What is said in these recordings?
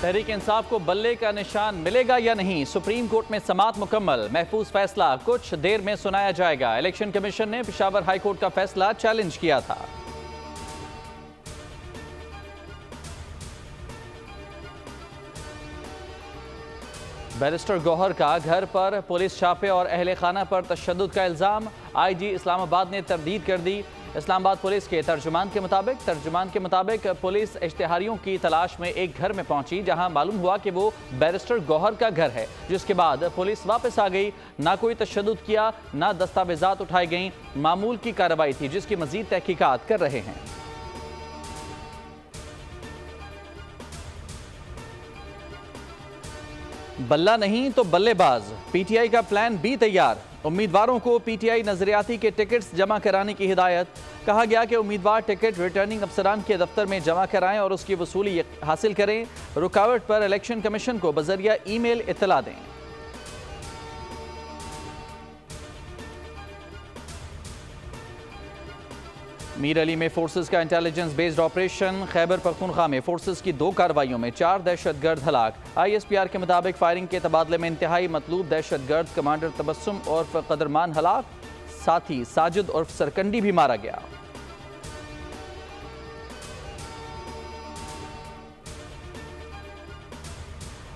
तहरीक इंसाफ को बल्ले का निशान मिलेगा या नहीं, सुप्रीम कोर्ट में समाअत मुकम्मल। महफूज फैसला कुछ देर में सुनाया जाएगा। इलेक्शन कमीशन ने पेशावर हाई कोर्ट का फैसला चैलेंज किया था। बैरिस्टर गौहर का घर पर पुलिस छापे और अहले खाना पर तशद्दुद का इल्ज़ाम। IG इस्लामाबाद ने तरदीद कर दी। इस्लामाबाद पुलिस के तर्जुमान के मुताबिक पुलिस इश्तिहारियों की तलाश में एक घर में पहुंची, जहां मालूम हुआ कि वो बैरिस्टर गौहर का घर है, जिसके बाद पुलिस वापस आ गई। ना कोई तशद्दुद किया, ना दस्तावेजात उठाई गई। मामूल की कार्रवाई थी, जिसकी मजीद तहकीकात कर रहे हैं। बल्ला नहीं तो बल्लेबाज, PTI का प्लान B तैयार। उम्मीदवारों को PTI नजरियाती के टिकट्स जमा कराने की हिदायत। कहा गया कि उम्मीदवार टिकट रिटर्निंग अफसरान के दफ्तर में जमा कराएं और उसकी वसूली हासिल करें। रुकावट पर इलेक्शन कमीशन को बजरिया ईमेल इत्तला दें। मीर अली में फोर्सेस का intelligence based operation. Khyber Pakhtunkhwa में फोर्सेस की 2 कार्रवाइयों में 4 दहशतगर्द हलाक। ISPR के मुताबिक फायरिंग के तबादले में इंतहाई मतलूब दहशतगर्द कमांडर तबस्सुम उर्फ कदरमान हलाक, साथी साजिद उर्फ सरकंडी भी मारा गया।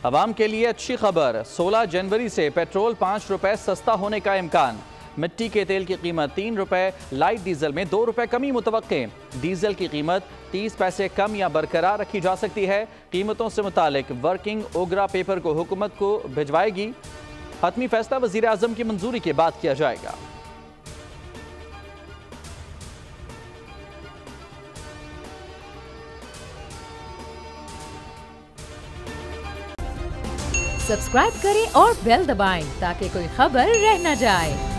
अवाम के लिए अच्छी खबर, 16 जनवरी से पेट्रोल 5 रुपए सस्ता होने का इम्कान। मिट्टी के तेल की कीमत 3 रुपए, लाइट डीजल में 2 रुपए कमी मुतवक्के। डीजल की कीमत 30 पैसे कम या बरकरार रखी जा सकती है। कीमतों से मुतालिक वर्किंग ओगरा पेपर को हुकूमत को भिजवाएगी। हतमी फैसला वजीर आजम की मंजूरी के बाद किया जाएगा। सब्सक्राइब करें और बेल दबाएं ताकि कोई खबर रह न जाए।